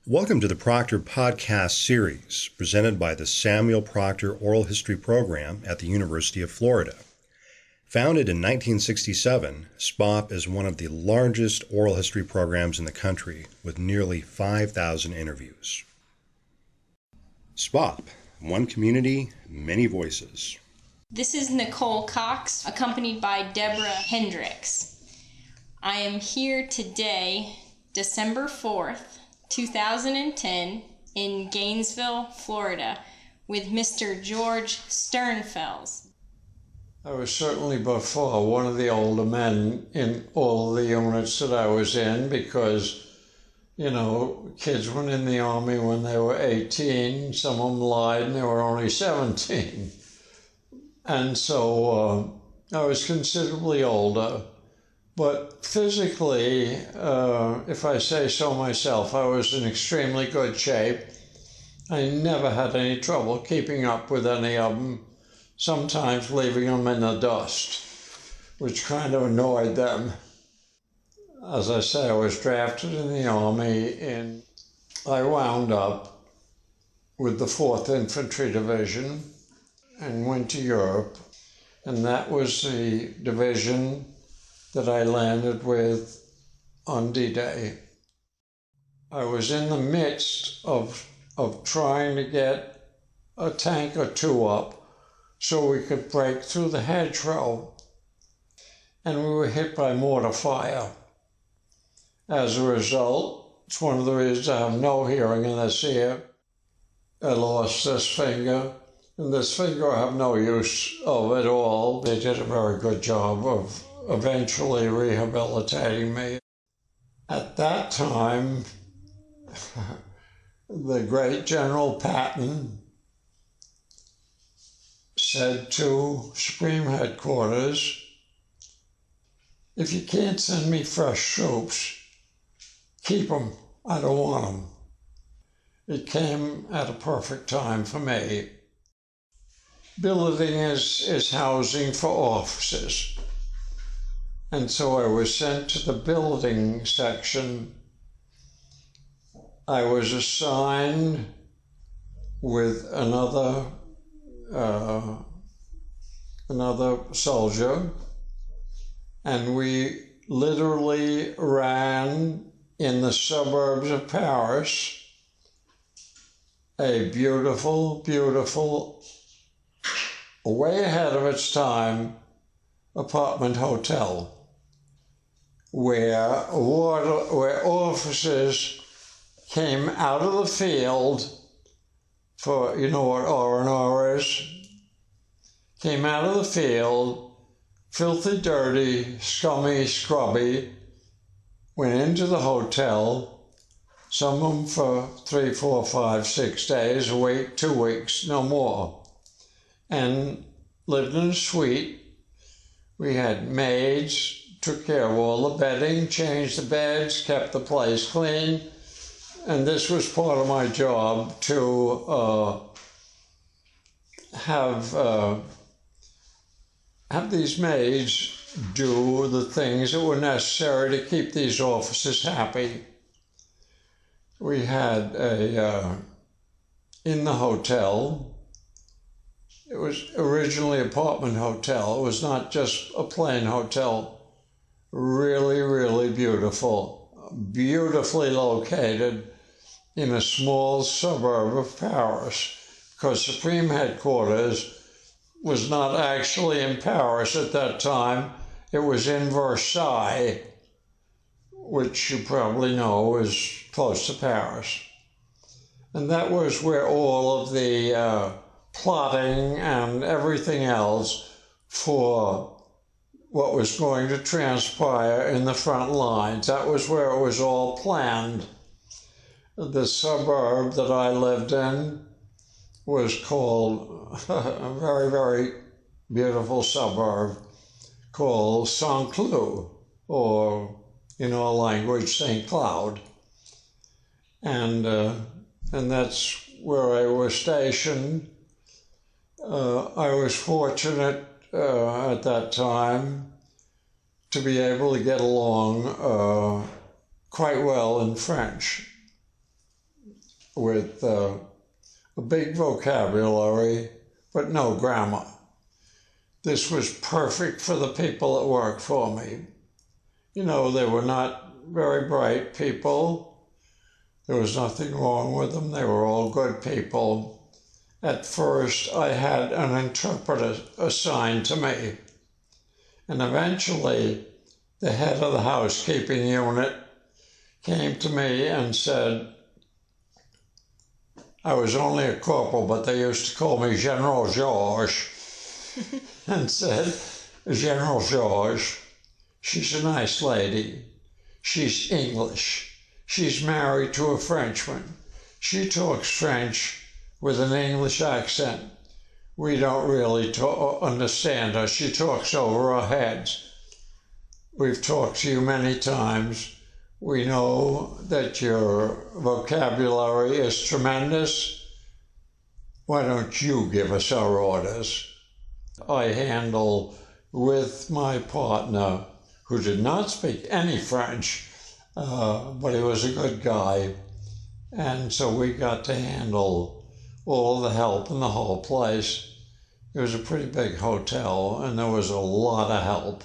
Welcome to the Proctor podcast series presented by the Samuel Proctor Oral History Program at the University of Florida. Founded in 1967, SPOP is one of the largest oral history programs in the country with nearly 5,000 interviews. SPOP, one community, many voices. This is Nicole Cox, accompanied by Deborah Hendricks. I am here today, December 4th, 2010, in Gainesville, Florida, with Mr. George Sternfels. I was certainly by far one of the older men in all the units that I was in because, kids went in the Army when they were 18. Some of them lied and they were only 17. And so I was considerably older. But physically, if I say so myself, I was in extremely good shape. I never had any trouble keeping up with any of them, sometimes leaving them in the dust, which kind of annoyed them. As I say, I was drafted in the Army, and I wound up with the 4th Infantry Division and went to Europe, and that was the division that I landed with on D-Day. I was in the midst of trying to get a tank or two up so we could break through the hedgerow, and we were hit by mortar fire. As a result, it's one of the reasons I have no hearing in this ear. I lost this finger, and this finger I have no use of at all. They did a very good job of eventually rehabilitating me. At that time, the great General Patton said to Supreme Headquarters, "If you can't send me fresh troops, keep them. I don't want them." It came at a perfect time for me. Billeting is housing for officers. And so I was sent to the billeting section. I was assigned with another soldier, and we literally ran in the suburbs of Paris a beautiful, beautiful, way ahead of its time, apartment hotel, where officers came out of the field for, you know what R&R is? Came out of the field, filthy, dirty, scummy, scrubby, went into the hotel, some of them for 3, 4, 5, 6 days, a week, 2 weeks, no more, and lived in a suite. We had maids, took care of all the bedding, changed the beds, kept the place clean, and this was part of my job to have these maids do the things that were necessary to keep these officers happy. We had in the hotel, it was originally an apartment hotel. It was not just a plain hotel. Really, really beautiful. Beautifully located in a small suburb of Paris, because Supreme Headquarters was not actually in Paris at that time. It was in Versailles, which you probably know is close to Paris. And that was where all of the plotting and everything else for what was going to transpire in the front lines. That was where it was all planned. The suburb that I lived in was called a very, very beautiful suburb called Saint-Cloud, or in our language, St. Cloud. And that's where I was stationed. I was fortunate at that time to be able to get along quite well in French. with a big vocabulary, but no grammar. This was perfect for the people that worked for me. You know, they were not very bright people. There was nothing wrong with them. They were all good people. At first, I had an interpreter assigned to me. And eventually, the head of the housekeeping unit came to me and said, I was only a corporal, but they used to call me General George, and said, General George, she's a nice lady. She's English. She's married to a Frenchman. She talks French with an English accent. We don't really understand her. She talks over our heads. We've talked to you many times. We know that your vocabulary is tremendous. Why don't you give us our orders? I handle with my partner, who did not speak any French, but he was a good guy. And so we got to handle all the help in the whole place. It was a pretty big hotel, and there was a lot of help.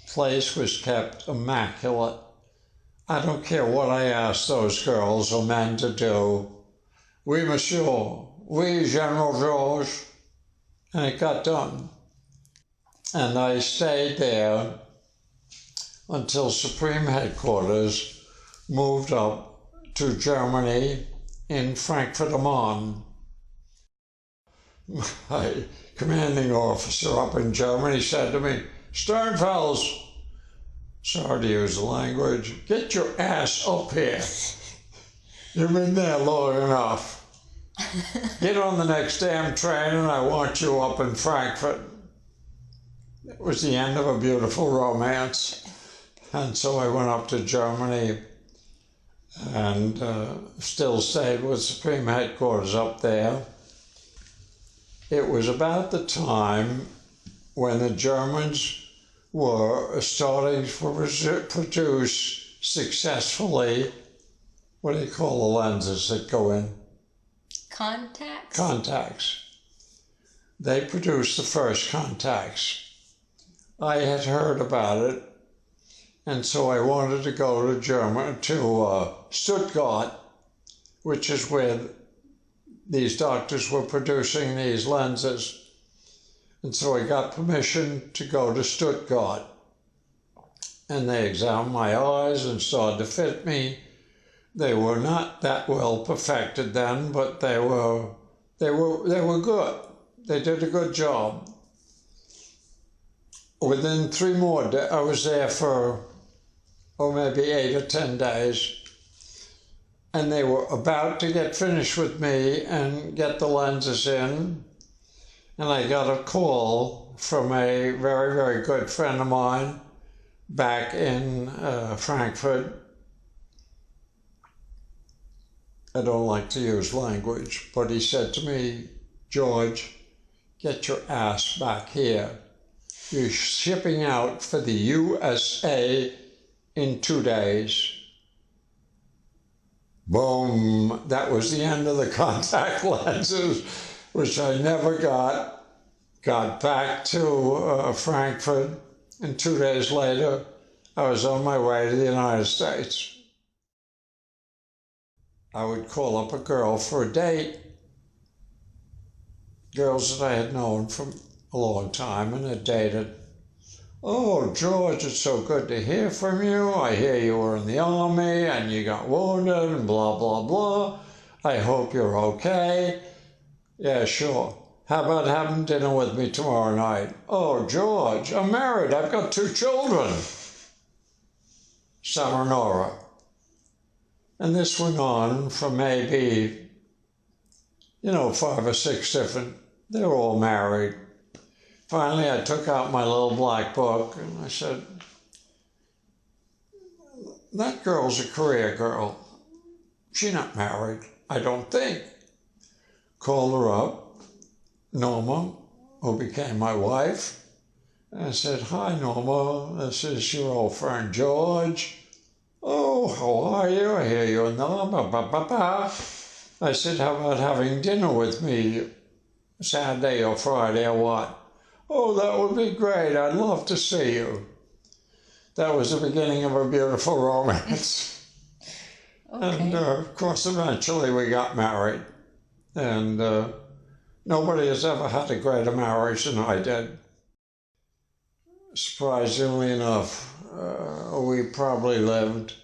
Place was kept immaculate. I don't care what I asked those girls or men to do. Oui, monsieur. Oui, General George. And it got done. And I stayed there until Supreme Headquarters moved up to Germany in Frankfurt am Main. My commanding officer up in Germany said to me, Sternfels, sorry to use the language, get your ass up here. You've been there long enough. Get on the next damn train and I want you up in Frankfurt. It was the end of a beautiful romance. And so I went up to Germany and still stayed with Supreme Headquarters up there. It was about the time when the Germans were starting to produce successfully, what do you call the lenses that go in? Contacts? Contacts. They produced the first contacts. I had heard about it, and so I wanted to go to Stuttgart, which is where these doctors were producing these lenses. And so I got permission to go to Stuttgart. And they examined my eyes and started to fit me. They were not that well perfected then, but they were good. They did a good job. Within 3 more days, I was there for, maybe 8 or 10 days. And they were about to get finished with me and get the lenses in. And I got a call from a very, very good friend of mine back in Frankfurt. I don't like to use language, but he said to me, George, get your ass back here. You're shipping out for the USA in 2 days. Boom, that was the end of the contact lenses, which I never got. Got back to Frankfurt, and 2 days later, I was on my way to the United States. I would call up a girl for a date, girls that I had known for a long time and had dated. Oh, George, it's so good to hear from you. I hear you were in the army and you got wounded and blah, blah, blah. I hope you're okay. Yeah, sure. How about having dinner with me tomorrow night? Oh, George, I'm married. I've got 2 children. Summer Nora. And this went on for maybe, 5 or 6 different, they were all married. Finally, I took out my little black book and I said, that girl's a career girl. She's not married, I don't think. Called her up, Norma, who became my wife. And I said, hi, Norma, this is your old friend George. Oh, how are you? I hear you're in the... I said, how about having dinner with me Saturday or Friday or what? Oh, that would be great. I'd love to see you. That was the beginning of a beautiful romance. Okay. And of course, eventually we got married. And nobody has ever had a greater marriage than I did. Surprisingly enough, we probably lived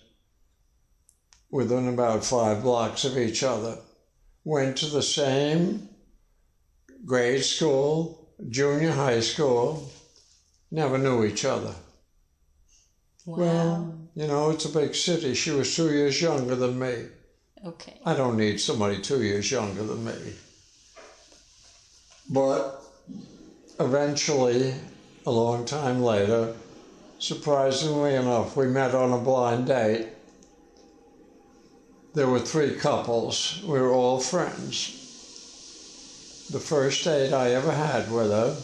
within about 5 blocks of each other. Went to the same grade school, junior high school, never knew each other. Wow. Well, you know, it's a big city. She was 2 years younger than me. Okay. I don't need somebody 2 years younger than me. But eventually, a long time later, surprisingly enough, we met on a blind date. There were 3 couples. We were all friends. The first date I ever had with her,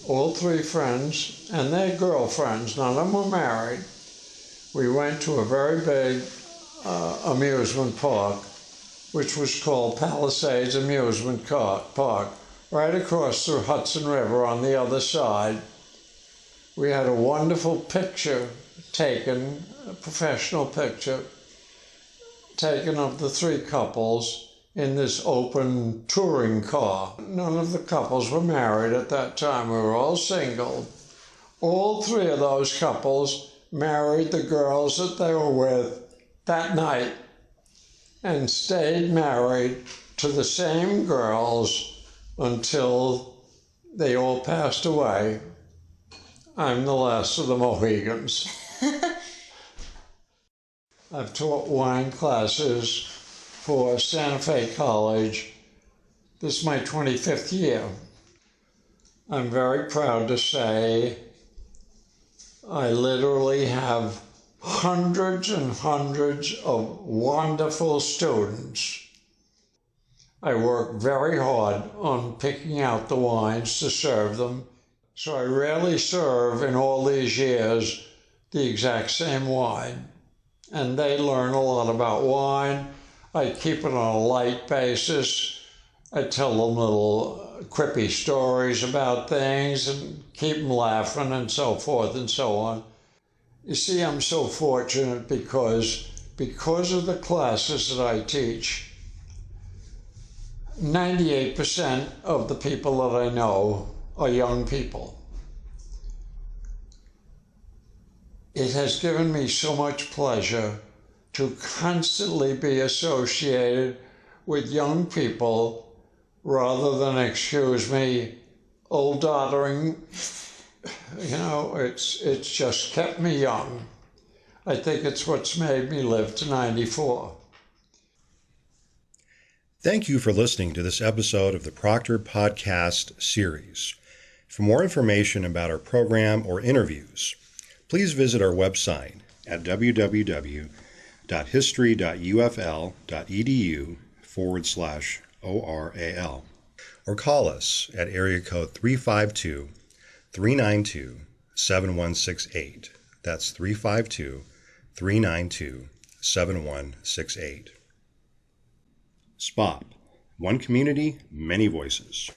all 3 friends and their girlfriends, none of them were married. We went to a very big amusement park, which was called Palisades Amusement Park, right across the Hudson River on the other side. We had a wonderful picture taken, a professional picture, taken of the 3 couples in this open touring car. None of the couples were married at that time. We were all single. All 3 of those couples married the girls that they were with that night and stayed married to the same girls until they all passed away. I'm the last of the Mohegans. I've taught wine classes for Santa Fe College. This is my 25th year. I'm very proud to say I literally have hundreds and hundreds of wonderful students. I work very hard on picking out the wines to serve them. So I rarely serve in all these years the exact same wine. And they learn a lot about wine. I keep it on a light basis. I tell them little quippy stories about things and keep them laughing and so forth and so on. You see, I'm so fortunate because of the classes that I teach, 98% of the people that I know are young people. It has given me so much pleasure to constantly be associated with young people rather than, excuse me, old doddering. You know, it's just kept me young. I think it's what's made me live to 94. Thank you for listening to this episode of the Proctor Podcast Series. For more information about our program or interviews, please visit our website at www.history.ufl.edu/ORAL or call us at area code 352-392-7168. That's 352-392-7168. SPOP, one community, many voices.